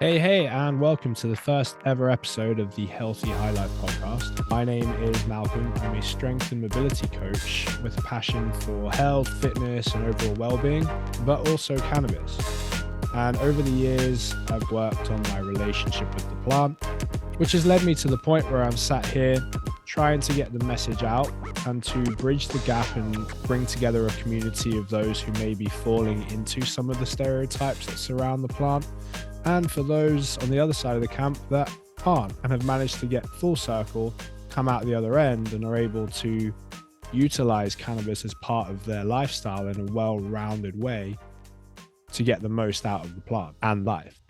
Hey, and welcome to the first ever episode of the Healthy Highlife Podcast. My name is Malcolm. I'm a strength and mobility coach with a passion for health, fitness, and overall well-being, but also cannabis. And over the years, I've worked on my relationship with the plant, which has led me to the point where I'm sat here trying to get the message out and to bridge the gap and bring together a community of those who may be falling into some of the stereotypes that surround the plant. And for those on the other side of the camp that aren't and have managed to get full circle, come out the other end and are able to utilize cannabis as part of their lifestyle in a well-rounded way to get the most out of the plant and life.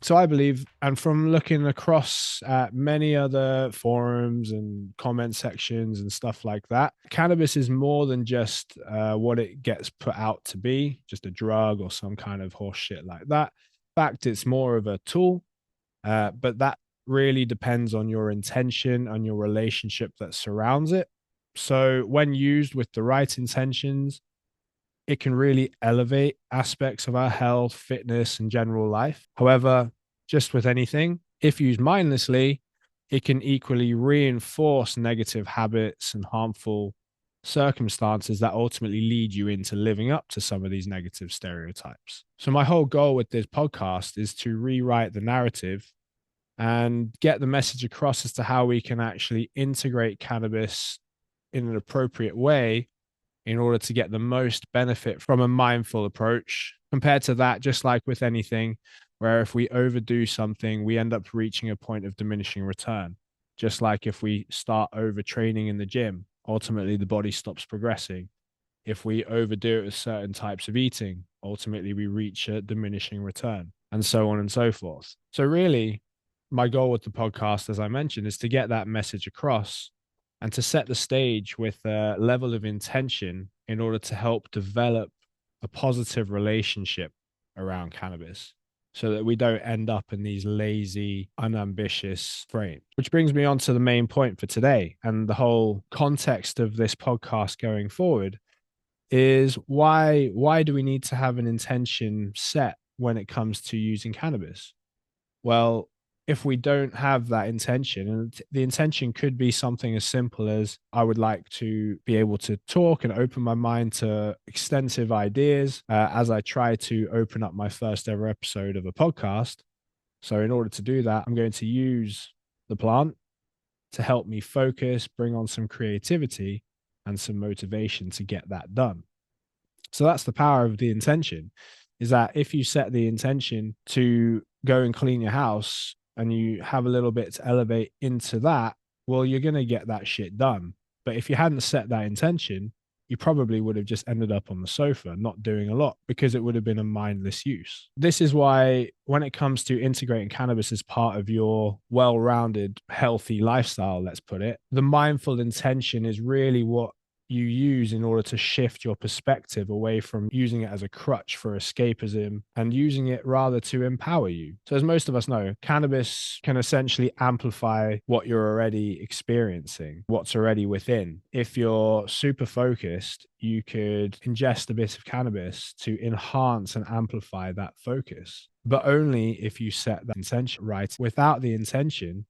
So I believe, and from looking across at many other forums and comment sections and stuff like that, cannabis is more than just what it gets put out to be, just a drug or some kind of horse shit like that. In fact, it's more of a tool, but that really depends on your intention and your relationship that surrounds it. So when used with the right intentions, it can really elevate aspects of our health, fitness, and general life. However, just with anything, if used mindlessly, it can equally reinforce negative habits and harmful circumstances that ultimately lead you into living up to some of these negative stereotypes. So my whole goal with this podcast is to rewrite the narrative and get the message across as to how we can actually integrate cannabis in an appropriate way in order to get the most benefit from a mindful approach. Compared to that, just like with anything, where if we overdo something, we end up reaching a point of diminishing return. Just like if we start overtraining in the gym, ultimately the body stops progressing. If we overdo it with certain types of eating, ultimately we reach a diminishing return, and so on and so forth. So really, my goal with the podcast, as I mentioned, is to get that message across and to set the stage with a level of intention in order to help develop a positive relationship around cannabis so that we don't end up in these lazy, unambitious frames. Which brings me on to the main point for today, and the whole context of this podcast going forward is why do we need to have an intention set when it comes to using cannabis? Well, if we don't have that intention, and the intention could be something as simple as I would like to be able to talk and open my mind to extensive ideas as I try to open up my first ever episode of a podcast. So, in order to do that, I'm going to use the plant to help me focus, bring on some creativity and some motivation to get that done. So, that's the power of the intention, is that if you set the intention to go and clean your house and you have a little bit to elevate into that, well, you're going to get that shit done. But if you hadn't set that intention, you probably would have just ended up on the sofa, not doing a lot, because it would have been a mindless use. This is why when it comes to integrating cannabis as part of your well-rounded, healthy lifestyle, let's put it, the mindful intention is really what you use in order to shift your perspective away from using it as a crutch for escapism and using it rather to empower you. So as most of us know, cannabis can essentially amplify what you're already experiencing, what's already within. If you're super focused, you could ingest a bit of cannabis to enhance and amplify that focus, but only if you set that intention right. Without the intention,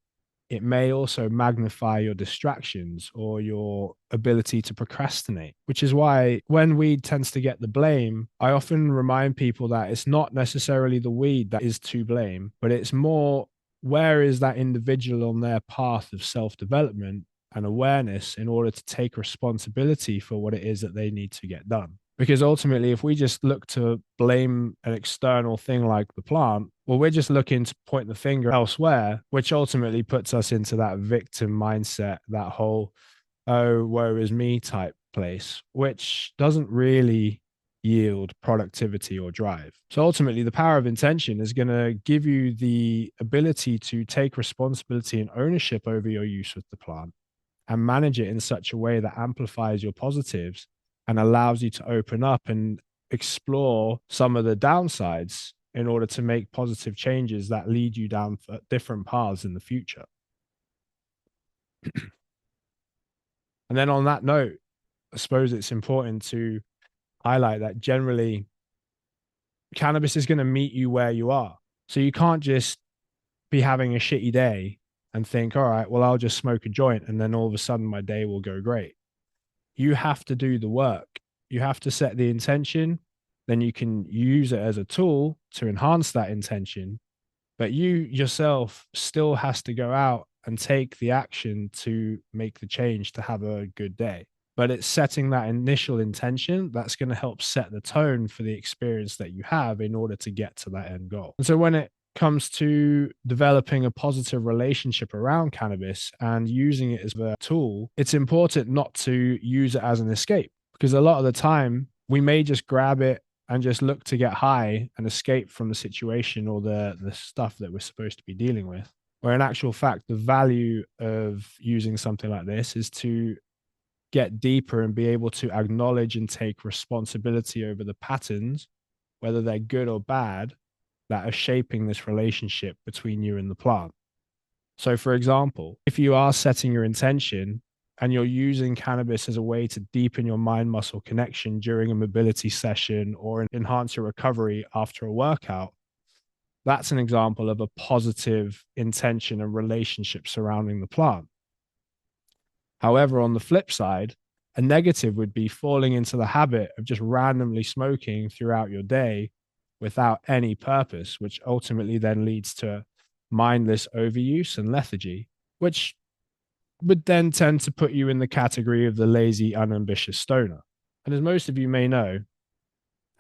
it may also magnify your distractions or your ability to procrastinate, which is why when weed tends to get the blame, I often remind people that it's not necessarily the weed that is to blame, but it's more where is that individual on their path of self-development and awareness in order to take responsibility for what it is that they need to get done. Because ultimately, if we just look to blame an external thing like the plant, well, we're just looking to point the finger elsewhere, which ultimately puts us into that victim mindset, that whole, oh, woe is me type place, which doesn't really yield productivity or drive. So ultimately, the power of intention is going to give you the ability to take responsibility and ownership over your use of the plant and manage it in such a way that amplifies your positives and allows you to open up and explore some of the downsides in order to make positive changes that lead you down different paths in the future. And then on that note, I suppose it's important to highlight that generally cannabis is going to meet you where you are. So you can't just be having a shitty day and think, all right, well, I'll just smoke a joint and then all of a sudden my day will go great. You have to do the work. You have to set the intention. Then you can use it as a tool to enhance that intention. But you yourself still has to go out and take the action to make the change to have a good day. But it's setting that initial intention that's going to help set the tone for the experience that you have in order to get to that end goal. And so when it comes to developing a positive relationship around cannabis and using it as a tool, it's important not to use it as an escape, because a lot of the time we may just grab it and just look to get high and escape from the situation or the stuff that we're supposed to be dealing with. Where in actual fact, the value of using something like this is to get deeper and be able to acknowledge and take responsibility over the patterns, whether they're good or bad, that are shaping this relationship between you and the plant. So, for example, if you are setting your intention and you're using cannabis as a way to deepen your mind muscle connection during a mobility session or enhance your recovery after a workout, that's an example of a positive intention and relationship surrounding the plant. However, on the flip side, a negative would be falling into the habit of just randomly smoking throughout your day without any purpose, which ultimately then leads to mindless overuse and lethargy, which would then tend to put you in the category of the lazy, unambitious stoner. And as most of you may know,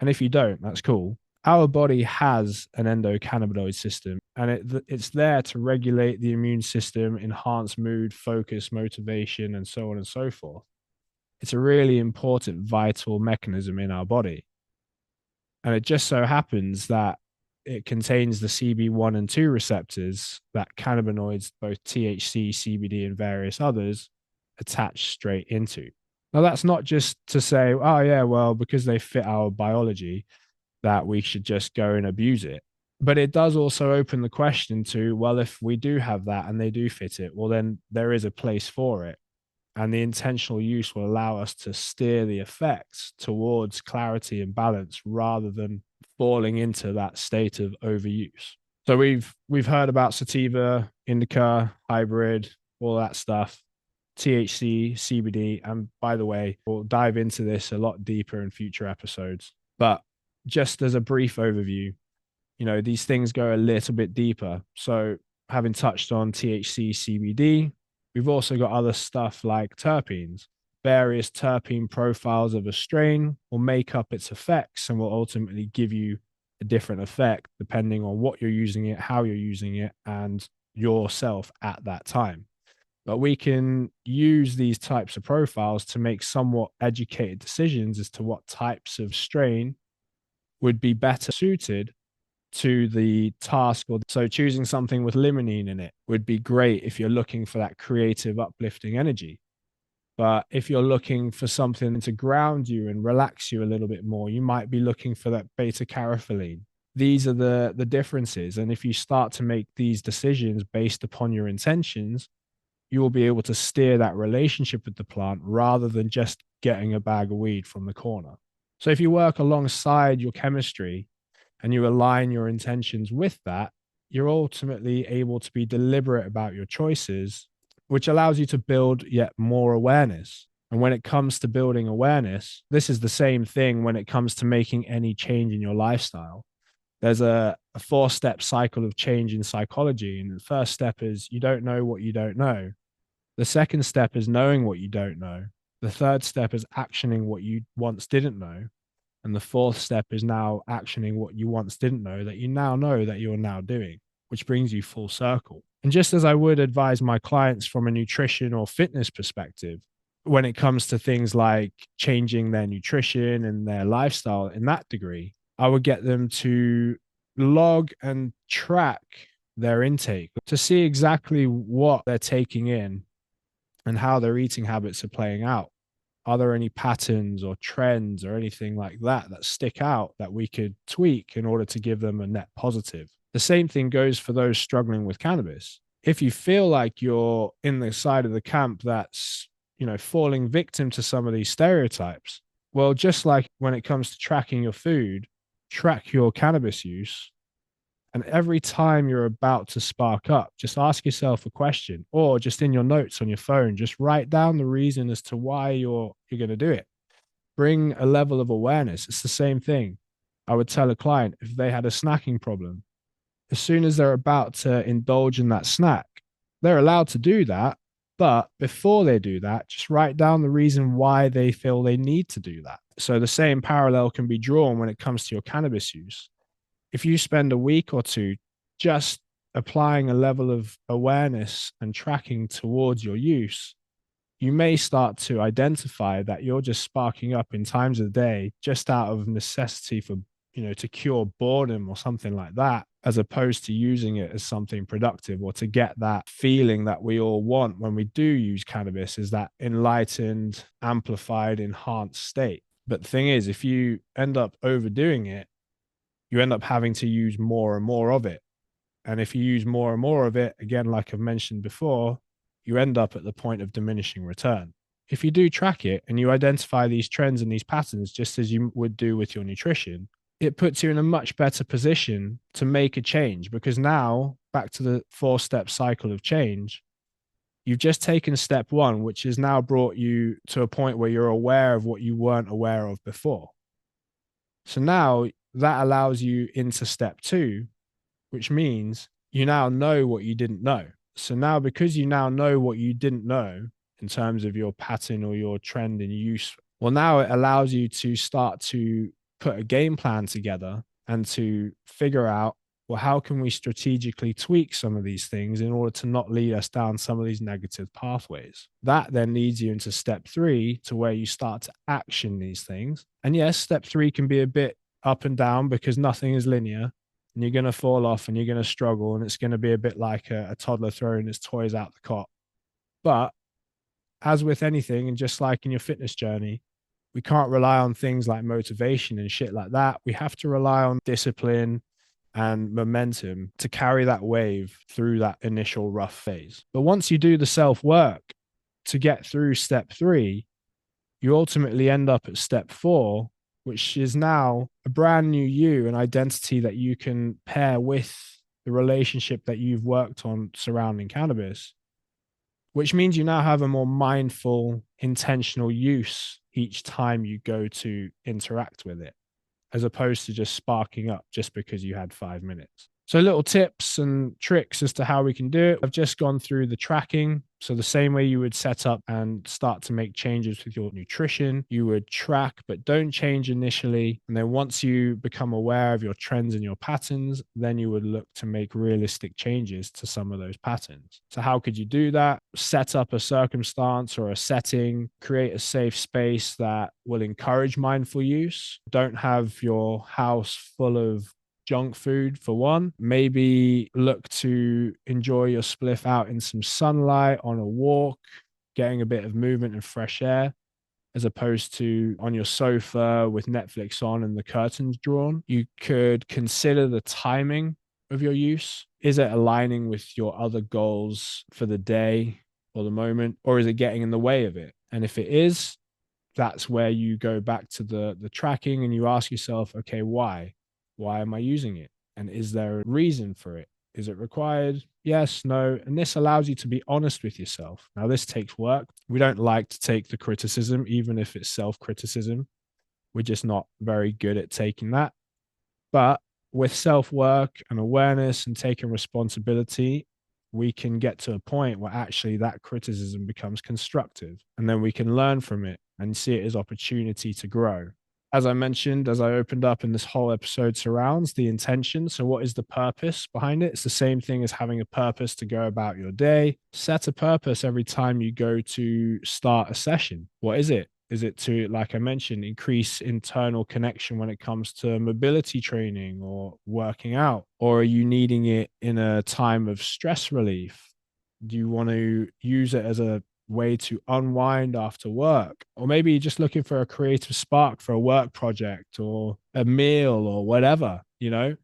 and if you don't, that's cool, our body has an endocannabinoid system, and it's there to regulate the immune system, enhance mood, focus, motivation, and so on and so forth. It's a really important, vital mechanism in our body. And it just so happens that it contains the CB1 and 2 receptors that cannabinoids, both THC, CBD, and various others, attach straight into. Now, that's not just to say, oh, yeah, well, because they fit our biology, that we should just go and abuse it. But it does also open the question to, well, if we do have that and they do fit it, well, then there is a place for it. And the intentional use will allow us to steer the effects towards clarity and balance rather than falling into that state of overuse. So we've heard about sativa, indica, hybrid, all that stuff, THC, CBD, and by the way, we'll dive into this a lot deeper in future episodes. But just as a brief overview, these things go a little bit deeper. So having touched on THC, CBD, we've also got other stuff like terpenes. Various terpene profiles of a strain will make up its effects and will ultimately give you a different effect depending on what you're using it, how you're using it, and yourself at that time. But we can use these types of profiles to make somewhat educated decisions as to what types of strain would be better suited to the task. So choosing something with limonene in it would be great if you're looking for that creative, uplifting energy. But if you're looking for something to ground you and relax you a little bit more, you might be looking for that beta carotene. These are the differences. And if you start to make these decisions based upon your intentions, you will be able to steer that relationship with the plant rather than just getting a bag of weed from the corner. So if you work alongside your chemistry and you align your intentions with that, you're ultimately able to be deliberate about your choices, which allows you to build yet more awareness. And when it comes to building awareness, this is the same thing when it comes to making any change in your lifestyle. There's a 4-step cycle of change in psychology. And the first step is you don't know what you don't know. The second step is knowing what you don't know. The third step is actioning what you once didn't know. And the fourth step is now actioning what you once didn't know that you now know that you're now doing, which brings you full circle. And just as I would advise my clients from a nutrition or fitness perspective, when it comes to things like changing their nutrition and their lifestyle in that degree, I would get them to log and track their intake to see exactly what they're taking in and how their eating habits are playing out. Are there any patterns or trends or anything like that that stick out that we could tweak in order to give them a net positive? The same thing goes for those struggling with cannabis. If you feel like you're in the side of the camp that's, falling victim to some of these stereotypes, well, just like when it comes to tracking your food, track your cannabis use And every time you're about to spark up, just ask yourself a question, or just in your notes on your phone, just write down the reason as to why you're going to do it. Bring a level of awareness. It's the same thing. I would tell a client if they had a snacking problem, as soon as they're about to indulge in that snack, they're allowed to do that. But before they do that, just write down the reason why they feel they need to do that. So the same parallel can be drawn when it comes to your cannabis use. If you spend a week or two just applying a level of awareness and tracking towards your use, you may start to identify that you're just sparking up in times of the day just out of necessity for, to cure boredom or something like that, as opposed to using it as something productive or to get that feeling that we all want when we do use cannabis, is that enlightened, amplified, enhanced state. But the thing is, if you end up overdoing it, you end up having to use more and more of it. And if you use more and more of it, again, like I've mentioned before, you end up at the point of diminishing return. If you do track it and you identify these trends and these patterns, just as you would do with your nutrition, it puts you in a much better position to make a change, because now, back to the 4-step cycle of change, you've just taken step 1, which has now brought you to a point where you're aware of what you weren't aware of before. So now that allows you into step 2, which means you now know what you didn't know. So now, because you now know what you didn't know in terms of your pattern or your trend in use, well, now it allows you to start to put a game plan together and to figure out, well, how can we strategically tweak some of these things in order to not lead us down some of these negative pathways? That then leads you into step 3, to where you start to action these things. And yes, step 3 can be a bit up and down because nothing is linear. And you're going to fall off and you're going to struggle, and it's going to be a bit like a toddler throwing his toys out the cot. But as with anything, and just like in your fitness journey, we can't rely on things like motivation and shit like that. We have to rely on discipline and momentum to carry that wave through that initial rough phase. But once you do the self-work to get through step 3, you ultimately end up at step 4, which is now a brand new you, an identity that you can pair with the relationship that you've worked on surrounding cannabis, which means you now have a more mindful, intentional use each time you go to interact with it, as opposed to just sparking up just because you had 5 minutes. So little tips and tricks as to how we can do it. I've just gone through the tracking. So the same way you would set up and start to make changes with your nutrition, you would track, but don't change initially. And then once you become aware of your trends and your patterns, then you would look to make realistic changes to some of those patterns. So how could you do that? Set up a circumstance or a setting, create a safe space that will encourage mindful use. Don't have your house full of junk food, for one. Maybe look to enjoy your spliff out in some sunlight, on a walk, getting a bit of movement and fresh air, as opposed to on your sofa with Netflix on and the curtains drawn. You could consider the timing of your use. Is it aligning with your other goals for the day or the moment, or is it getting in the way of it? And if it is, that's where you go back to the tracking and you ask yourself, okay, why? Why am I using it? And is there a reason for it? Is it required? Yes, no. And this allows you to be honest with yourself. Now, this takes work. We don't like to take the criticism, even if it's self-criticism. We're just not very good at taking that. But with self-work and awareness and taking responsibility, we can get to a point where actually that criticism becomes constructive. And then we can learn from it and see it as opportunity to grow. As I mentioned, as I opened up, in this whole episode surrounds the intention. So what is the purpose behind it? It's the same thing as having a purpose to go about your day. Set a purpose every time you go to start a session. What is it? Is it to, like I mentioned, increase internal connection when it comes to mobility training or working out? Or are you needing it in a time of stress relief? Do you want to use it as a way to unwind after work? Or maybe you're just looking for a creative spark for a work project or a meal or whatever.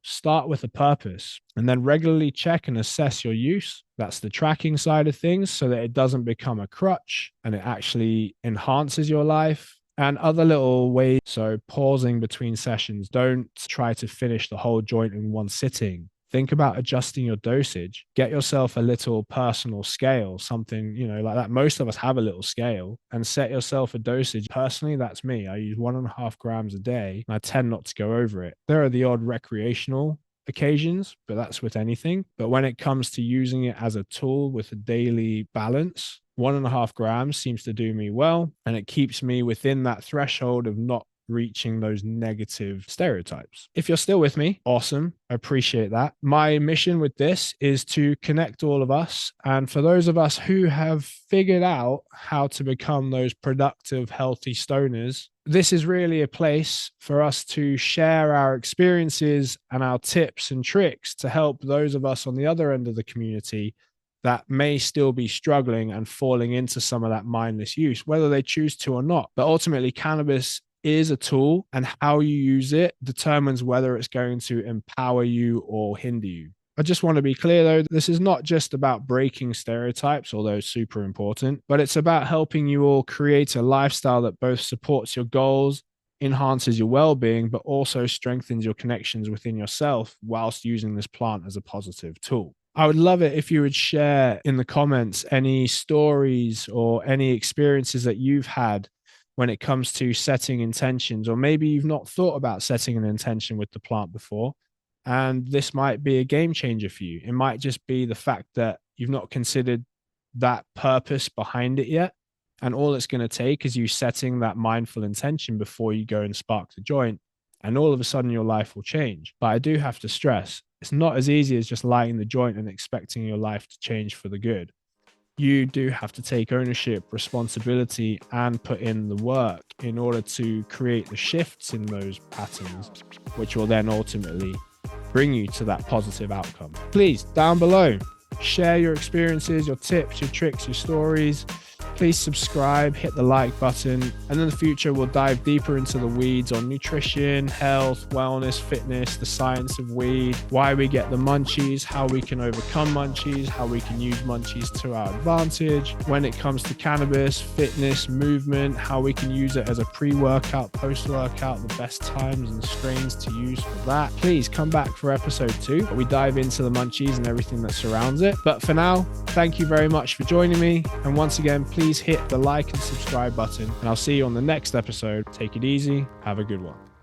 Start with a purpose and then regularly check and assess your use. That's the tracking side of things, so that it doesn't become a crutch and it actually enhances your life. And other little ways, so pausing between sessions. Don't try to finish the whole joint in one sitting. think about adjusting your dosage. Get yourself a little personal scale, something, like that. Most of us have a little scale, and set yourself a dosage. Personally, that's me. I use 1.5 grams a day, and I tend not to go over it. There are the odd recreational occasions, but that's with anything. But when it comes to using it as a tool with a daily balance, 1.5 grams seems to do me well, and it keeps me within that threshold of not reaching those negative stereotypes. If you're still with me, awesome. I appreciate that. My mission with this is to connect all of us. And for those of us who have figured out how to become those productive, healthy stoners, this is really a place for us to share our experiences and our tips and tricks to help those of us on the other end of the community that may still be struggling and falling into some of that mindless use, whether they choose to or not. But ultimately, cannabis is a tool, and how you use it determines whether it's going to empower you or hinder you. I just want to be clear, though, this is not just about breaking stereotypes, although super important, but it's about helping you all create a lifestyle that both supports your goals, enhances your well-being, but also strengthens your connections within yourself whilst using this plant as a positive tool. I would love it if you would share in the comments any stories or any experiences that you've had when it comes to setting intentions, or maybe you've not thought about setting an intention with the plant before, and this might be a game changer for you. It might just be the fact that you've not considered that purpose behind it yet, and all it's going to take is you setting that mindful intention before you go and spark the joint, and all of a sudden your life will change. But I do have to stress, it's not as easy as just lighting the joint and expecting your life to change for the good. You do have to take ownership, responsibility, and put in the work in order to create the shifts in those patterns, which will then ultimately bring you to that positive outcome. Please, down below, share your experiences, your tips, your tricks, your stories. Please subscribe, hit the like button, and in the future we'll dive deeper into the weeds on nutrition, health, wellness, fitness, the science of weed, why we get the munchies, how we can overcome munchies, how we can use munchies to our advantage when it comes to cannabis, fitness, movement, how we can use it as a pre-workout, post-workout, the best times and strains to use for that. Please come back for episode 2. We dive into the munchies and everything that surrounds it. But for now, thank you very much for joining me. And once again, please hit the like and subscribe button, and I'll see you on the next episode. Take it easy. Have a good one.